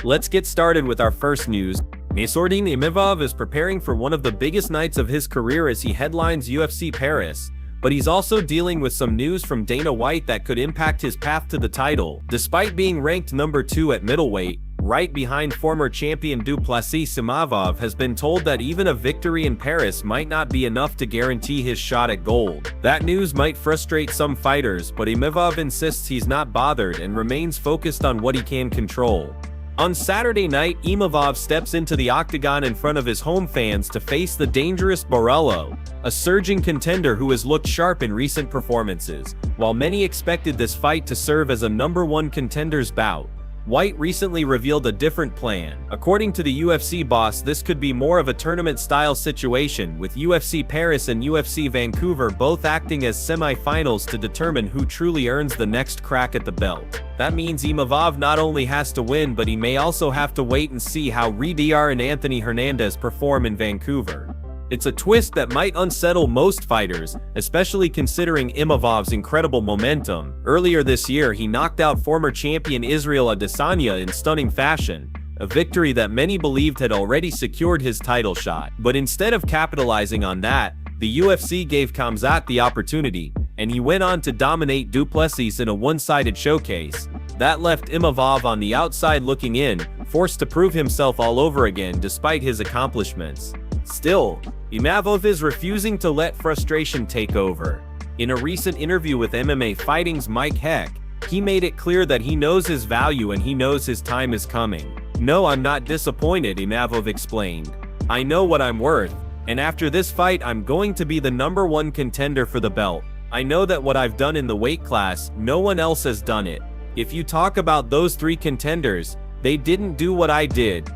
Let's get started with our first news. Imav is preparing for one of the biggest nights of his career as he headlines UFC Paris, but he's also dealing with some news from Dana White that could impact his path to the title. Despite being ranked number 2 at middleweight, right behind former champion Duplessis, Imav has been told that even a victory in Paris might not be enough to guarantee his shot at gold. That news might frustrate some fighters, but Imav insists he's not bothered and remains focused on what he can control. On Saturday night, Imav steps into the Octagon in front of his home fans to face the dangerous Borrello, a surging contender who has looked sharp in recent performances. While many expected this fight to serve as a number 1 contender's bout, White recently revealed a different plan. According to the UFC boss, this could be more of a tournament-style situation, with UFC Paris and UFC Vancouver both acting as semi-finals to determine who truly earns the next crack at the belt. That means Imav not only has to win, but he may also have to wait and see how Redr and Anthony Hernandez perform in Vancouver. It's a twist that might unsettle most fighters, especially considering Imavov's incredible momentum. Earlier this year, he knocked out former champion Israel Adesanya in stunning fashion, a victory that many believed had already secured his title shot. But instead of capitalizing on that, the UFC gave Khamzat the opportunity, and he went on to dominate Duplessis in a one-sided showcase. That left Imav on the outside looking in, forced to prove himself all over again despite his accomplishments. Still, Imav is refusing to let frustration take over. In a recent interview with MMA Fighting's Mike Heck, he made it clear that he knows his value and he knows his time is coming. "No, I'm not disappointed," Imav explained. "I know what I'm worth, and after this fight I'm going to be the number 1 contender for the belt. I know that what I've done in the weight class, no one else has done it. If you talk about those 3 contenders, they didn't do what I did."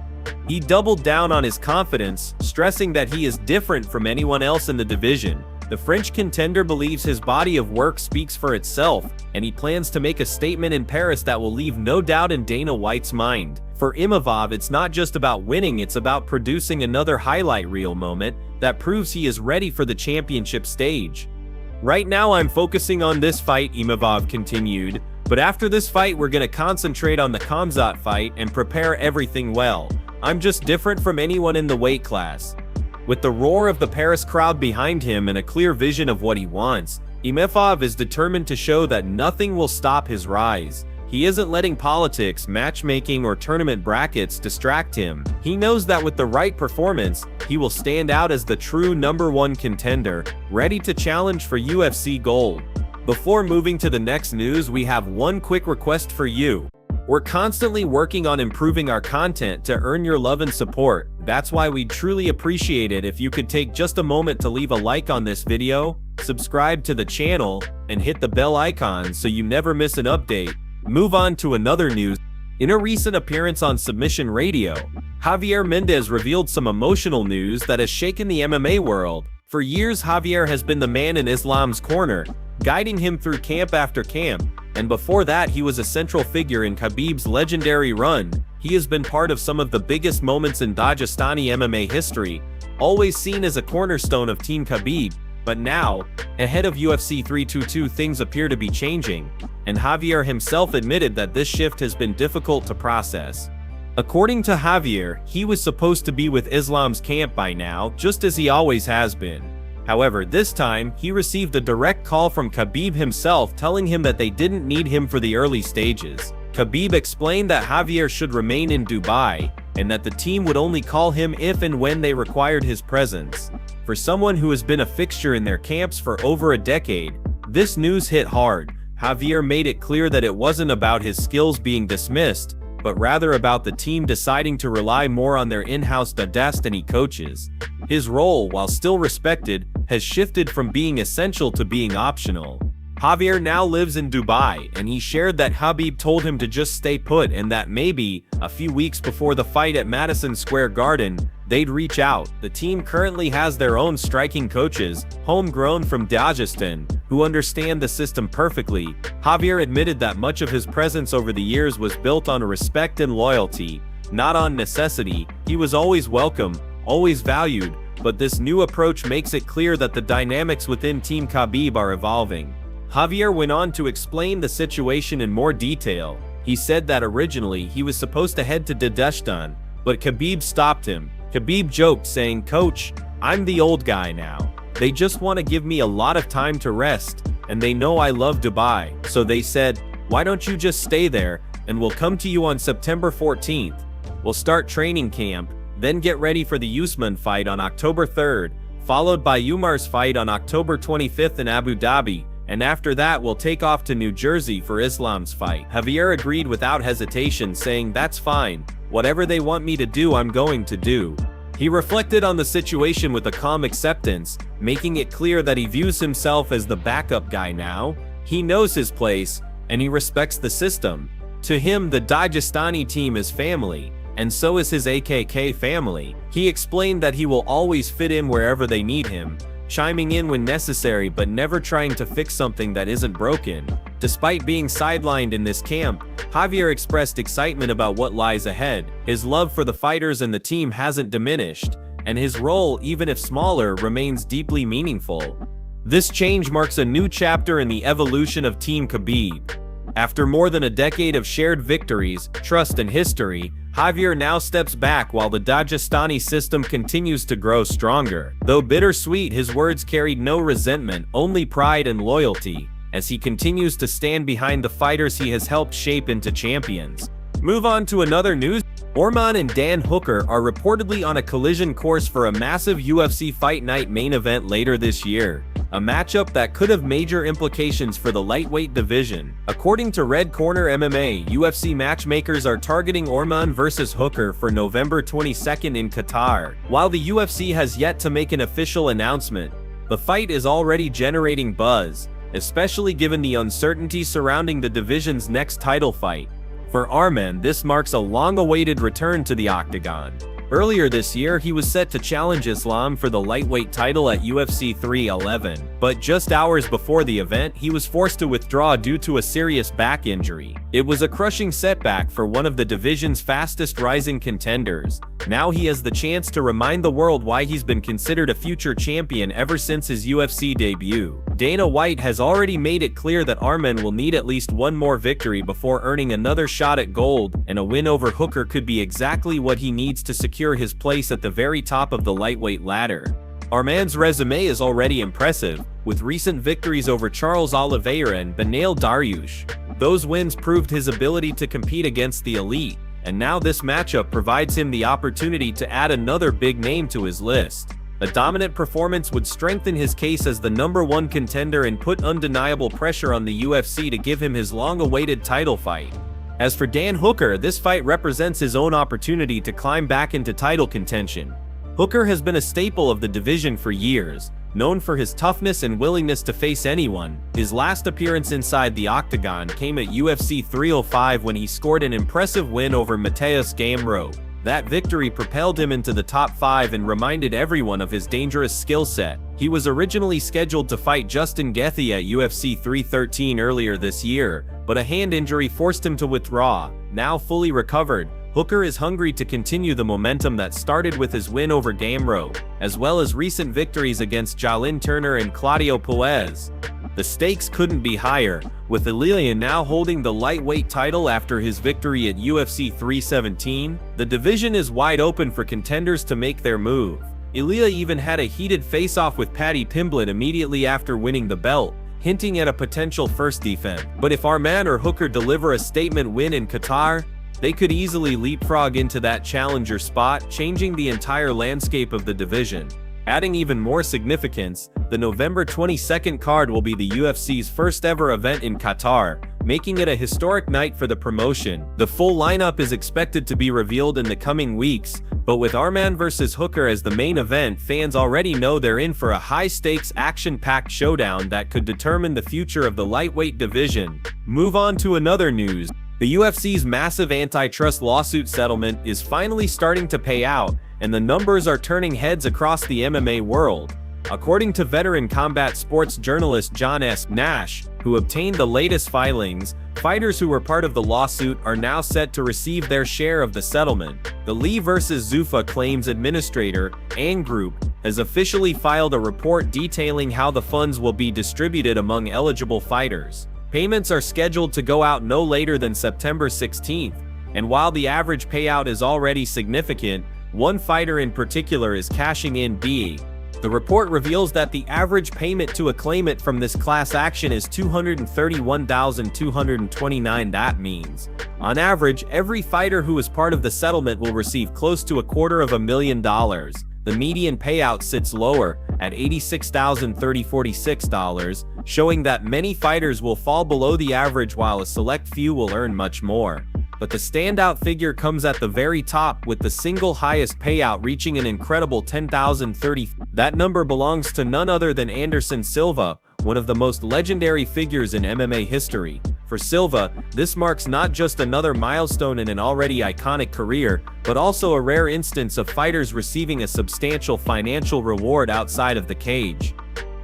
He doubled down on his confidence, stressing that he is different from anyone else in the division. The French contender believes his body of work speaks for itself, and he plans to make a statement in Paris that will leave no doubt in Dana White's mind. For Imav, it's not just about winning, it's about producing another highlight reel moment that proves he is ready for the championship stage. "Right now I'm focusing on this fight," Imav continued, "but after this fight we're gonna concentrate on the Khamzat fight and prepare everything well. I'm just different from anyone in the weight class." With the roar of the Paris crowd behind him and a clear vision of what he wants, Imav is determined to show that nothing will stop his rise. He isn't letting politics, matchmaking, or tournament brackets distract him. He knows that with the right performance, he will stand out as the true number 1 contender, ready to challenge for UFC gold. Before moving to the next news, we have one quick request for you. We're constantly working on improving our content to earn your love and support. That's why we'd truly appreciate it if you could take just a moment to leave a like on this video, subscribe to the channel, and hit the bell icon so you never miss an update. Move on to another news. In a recent appearance on Submission Radio, Javier Mendez revealed some emotional news that has shaken the MMA world. For years, Javier has been the man in Islam's corner, guiding him through camp after camp, and before that he was a central figure in Khabib's legendary run. He has been part of some of the biggest moments in Dagestani MMA history, always seen as a cornerstone of Team Khabib, but now, ahead of UFC 322, things appear to be changing, and Javier himself admitted that this shift has been difficult to process. According to Javier, he was supposed to be with Islam's camp by now, just as he always has been. However, this time, he received a direct call from Khabib himself telling him that they didn't need him for the early stages. Khabib explained that Javier should remain in Dubai, and that the team would only call him if and when they required his presence. For someone who has been a fixture in their camps for over a decade, this news hit hard. Javier made it clear that it wasn't about his skills being dismissed, but rather about the team deciding to rely more on their in-house Dagestani coaches. His role, while still respected, has shifted from being essential to being optional. Javier now lives in Dubai, and he shared that Khabib told him to just stay put and that maybe, a few weeks before the fight at Madison Square Garden, they'd reach out. The team currently has their own striking coaches, homegrown from Dagestan, who understand the system perfectly. Javier admitted that much of his presence over the years was built on respect and loyalty, not on necessity. He was always welcome, always valued, but this new approach makes it clear that the dynamics within Team Khabib are evolving. Javier went on to explain the situation in more detail. He said that originally he was supposed to head to Dagestan, but Khabib stopped him. Khabib joked, saying, "Coach, I'm the old guy now. They just want to give me a lot of time to rest, and they know I love Dubai. So they said, why don't you just stay there, and we'll come to you on September 14th. We'll start training camp, then get ready for the Usman fight on October 3rd, followed by Umar's fight on October 25th in Abu Dhabi, and after that we'll take off to New Jersey for Islam's fight." Javier agreed without hesitation, saying, "That's fine. Whatever they want me to do, I'm going to do." He reflected on the situation with a calm acceptance, making it clear that he views himself as the backup guy now. He knows his place, and he respects the system. To him, the Dagestani team is family, and so is his AKK family. He explained that he will always fit in wherever they need him, chiming in when necessary but never trying to fix something that isn't broken. Despite being sidelined in this camp, Javier expressed excitement about what lies ahead. His love for the fighters and the team hasn't diminished, and his role, even if smaller, remains deeply meaningful. This change marks a new chapter in the evolution of Team Khabib. After more than a decade of shared victories, trust, and history, Javier now steps back while the Dagestani system continues to grow stronger. Though bittersweet, his words carried no resentment, only pride and loyalty, as he continues to stand behind the fighters he has helped shape into champions. Move on to another news. Arman and Dan Hooker are reportedly on a collision course for a massive UFC Fight Night main event later this year, a matchup that could have major implications for the lightweight division. According to Red Corner MMA, UFC matchmakers are targeting Arman vs. Hooker for November 22nd in Qatar. While the UFC has yet to make an official announcement, the fight is already generating buzz, especially given the uncertainty surrounding the division's next title fight. For Arman, this marks a long-awaited return to the Octagon. Earlier this year, he was set to challenge Islam for the lightweight title at UFC 311, but just hours before the event, he was forced to withdraw due to a serious back injury. It was a crushing setback for one of the division's fastest rising contenders. Now he has the chance to remind the world why he's been considered a future champion ever since his UFC debut. Dana White has already made it clear that Arman will need at least one more victory before earning another shot at gold, and a win over Hooker could be exactly what he needs to secure his place at the very top of the lightweight ladder. Arman's resume is already impressive, with recent victories over Charles Oliveira and Beneil Dariush. Those wins proved his ability to compete against the elite, and now this matchup provides him the opportunity to add another big name to his list. A dominant performance would strengthen his case as the #1 contender and put undeniable pressure on the UFC to give him his long-awaited title fight. As for Dan Hooker, this fight represents his own opportunity to climb back into title contention. Hooker has been a staple of the division for years, known for his toughness and willingness to face anyone. His last appearance inside the Octagon came at UFC 305 when he scored an impressive win over Mateus Gamrot. That victory propelled him into the top 5 and reminded everyone of his dangerous skill set. He was originally scheduled to fight Justin Gaethje at UFC 313 earlier this year, but a hand injury forced him to withdraw. Now fully recovered, Hooker is hungry to continue the momentum that started with his win over Gamrot, as well as recent victories against Jalin Turner and Claudio Puez. The stakes couldn't be higher, with Ilia now holding the lightweight title after his victory at UFC 317. The division is wide open for contenders to make their move. Ilia even had a heated face-off with Paddy Pimblett immediately after winning the belt, hinting at a potential first defense. But if Arman or Hooker deliver a statement win in Qatar, they could easily leapfrog into that challenger spot, changing the entire landscape of the division. Adding even more significance, the November 22nd card will be the UFC's first ever event in Qatar, making it a historic night for the promotion. The full lineup is expected to be revealed in the coming weeks, but with Arman vs. Hooker as the main event, fans already know they're in for a high-stakes, action-packed showdown that could determine the future of the lightweight division. Move on to another news. The UFC's massive antitrust lawsuit settlement is finally starting to pay out, and the numbers are turning heads across the MMA world. According to veteran combat sports journalist John S. Nash, who obtained the latest filings, fighters who were part of the lawsuit are now set to receive their share of the settlement. The Lee vs. Zuffa claims administrator, Ant Group, has officially filed a report detailing how the funds will be distributed among eligible fighters. Payments are scheduled to go out no later than September 16th, and while the average payout is already significant, one fighter in particular is cashing in big. The report reveals that the average payment to a claimant from this class action is $231,229. That means, on average, every fighter who is part of the settlement will receive close to $250,000. The median payout sits lower, at $86,046, showing that many fighters will fall below the average while a select few will earn much more. But the standout figure comes at the very top, with the single highest payout reaching an incredible $10,030. That number belongs to none other than Anderson Silva, one of the most legendary figures in MMA history. For Silva, this marks not just another milestone in an already iconic career, but also a rare instance of fighters receiving a substantial financial reward outside of the cage.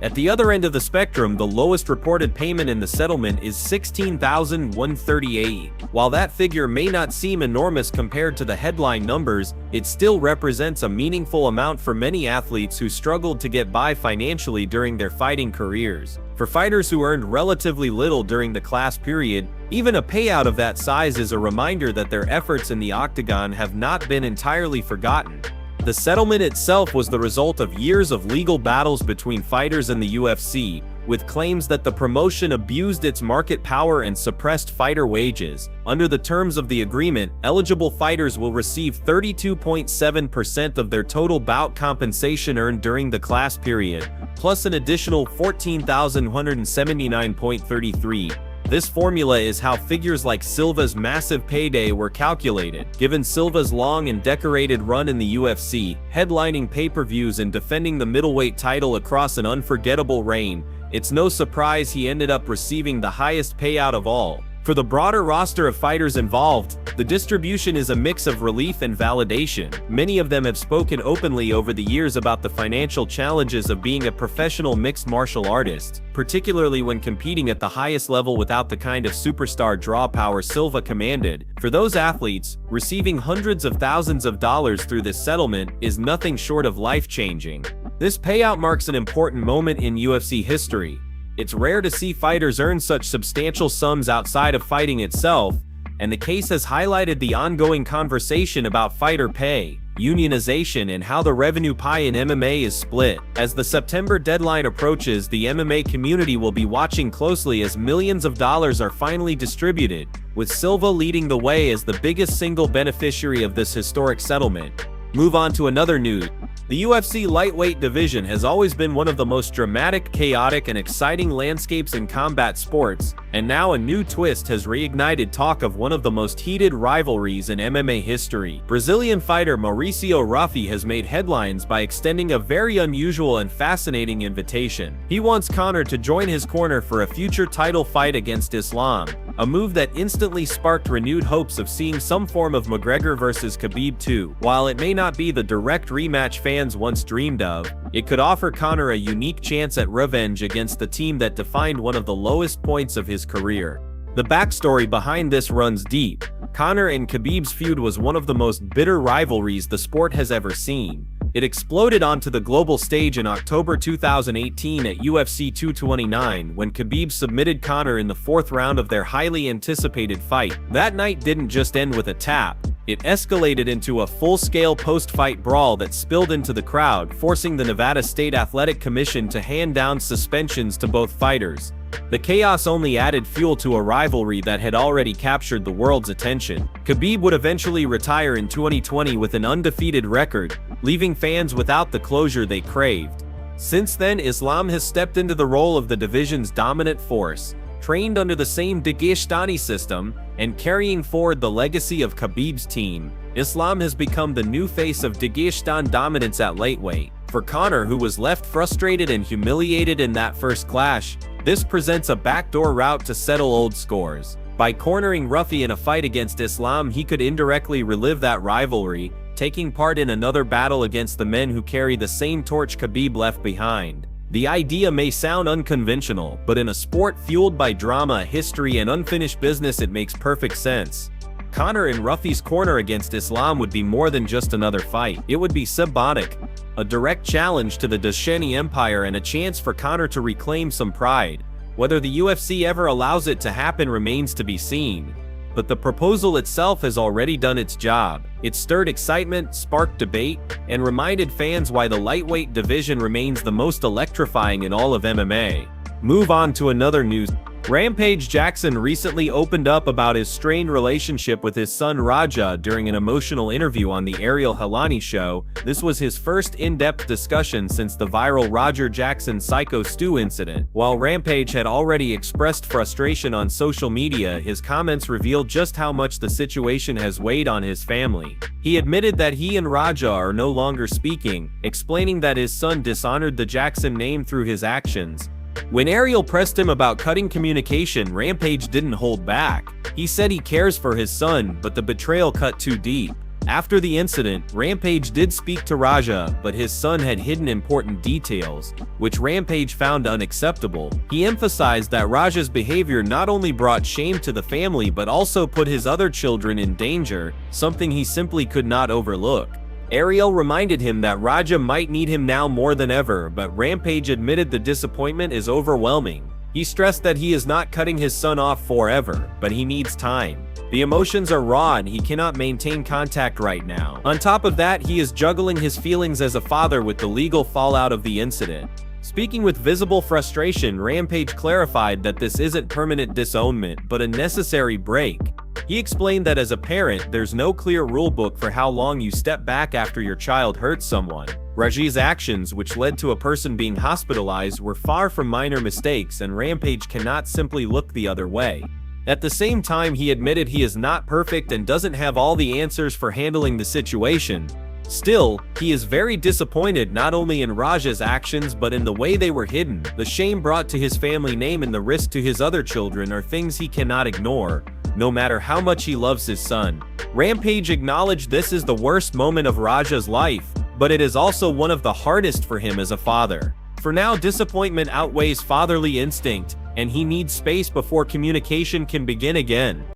At the other end of the spectrum, the lowest reported payment in the settlement is $16,138. While that figure may not seem enormous compared to the headline numbers, it still represents a meaningful amount for many athletes who struggled to get by financially during their fighting careers. For fighters who earned relatively little during the class period, even a payout of that size is a reminder that their efforts in the Octagon have not been entirely forgotten. The settlement itself was the result of years of legal battles between fighters and the UFC, with claims that the promotion abused its market power and suppressed fighter wages. Under the terms of the agreement, eligible fighters will receive 32.7% of their total bout compensation earned during the class period, plus an additional $14,179.33. This formula is how figures like Silva's massive payday were calculated. Given Silva's long and decorated run in the UFC, headlining pay-per-views and defending the middleweight title across an unforgettable reign, it's no surprise he ended up receiving the highest payout of all. For the broader roster of fighters involved, the distribution is a mix of relief and validation. Many of them have spoken openly over the years about the financial challenges of being a professional mixed martial artist, particularly when competing at the highest level without the kind of superstar draw power Silva commanded. For those athletes, receiving hundreds of thousands of dollars through this settlement is nothing short of life-changing. This payout marks an important moment in UFC history. It's rare to see fighters earn such substantial sums outside of fighting itself, and the case has highlighted the ongoing conversation about fighter pay, unionization, and how the revenue pie in MMA is split. As the September deadline approaches, the MMA community will be watching closely as millions of dollars are finally distributed, with Silva leading the way as the biggest single beneficiary of this historic settlement. Move on to another news. The UFC lightweight division has always been one of the most dramatic, chaotic, and exciting landscapes in combat sports, and now a new twist has reignited talk of one of the most heated rivalries in MMA history. Brazilian fighter Mauricio Rufy has made headlines by extending a very unusual and fascinating invitation. He wants Conor to join his corner for a future title fight against Islam, a move that instantly sparked renewed hopes of seeing some form of McGregor vs Khabib 2. While it may not be the direct rematch fans once dreamed of, it could offer Conor a unique chance at revenge against the team that defined one of the lowest points of his career. The backstory behind this runs deep. Conor and Khabib's feud was one of the most bitter rivalries the sport has ever seen. It exploded onto the global stage in October 2018 at UFC 229 when Khabib submitted Conor in the fourth round of their highly anticipated fight. That night didn't just end with a tap. It escalated into a full-scale post-fight brawl that spilled into the crowd, forcing the Nevada State Athletic Commission to hand down suspensions to both fighters. The chaos only added fuel to a rivalry that had already captured the world's attention. Khabib would eventually retire in 2020 with an undefeated record, leaving fans without the closure they craved. Since then, Islam has stepped into the role of the division's dominant force, trained under the same Dagestani system, and carrying forward the legacy of Khabib's team. Islam has become the new face of Dagestan dominance at lightweight. For Conor, who was left frustrated and humiliated in that first clash, this presents a backdoor route to settle old scores. By cornering Rufy in a fight against Islam, he could indirectly relive that rivalry, taking part in another battle against the men who carry the same torch Khabib left behind. The idea may sound unconventional, but in a sport fueled by drama, history, and unfinished business, it makes perfect sense. Conor in Rufy's corner against Islam would be more than just another fight. It would be symbolic, a direct challenge to the Dashani Empire and a chance for Conor to reclaim some pride. Whether the UFC ever allows it to happen remains to be seen. But the proposal itself has already done its job. It stirred excitement, sparked debate, and reminded fans why the lightweight division remains the most electrifying in all of MMA. Move on to another news. Rampage Jackson recently opened up about his strained relationship with his son Raja during an emotional interview on the Ariel Helwani show. This was his first in-depth discussion since the viral Roger Jackson Psycho Stew incident. While Rampage had already expressed frustration on social media, his comments revealed just how much the situation has weighed on his family. He admitted that he and Raja are no longer speaking, explaining that his son dishonored the Jackson name through his actions. When Ariel pressed him about cutting communication, Rampage didn't hold back. He said he cares for his son, but the betrayal cut too deep. After the incident, Rampage did speak to Raja, but his son had hidden important details, which Rampage found unacceptable. He emphasized that Raja's behavior not only brought shame to the family but also put his other children in danger, something he simply could not overlook. Ariel reminded him that Raja might need him now more than ever, but Rampage admitted the disappointment is overwhelming. He stressed that he is not cutting his son off forever, but he needs time. The emotions are raw and he cannot maintain contact right now. On top of that, he is juggling his feelings as a father with the legal fallout of the incident. Speaking with visible frustration, Rampage clarified that this isn't permanent disownment, but a necessary break. He explained that as a parent, there's no clear rulebook for how long you step back after your child hurts someone. Raji's actions, which led to a person being hospitalized, were far from minor mistakes, and Rampage cannot simply look the other way. At the same time, he admitted he is not perfect and doesn't have all the answers for handling the situation. Still, he is very disappointed not only in Raja's actions but in the way they were hidden. The shame brought to his family name and the risk to his other children are things he cannot ignore, no matter how much he loves his son. Rampage acknowledged this is the worst moment of Raja's life, but it is also one of the hardest for him as a father. For now, disappointment outweighs fatherly instinct, and he needs space before communication can begin again.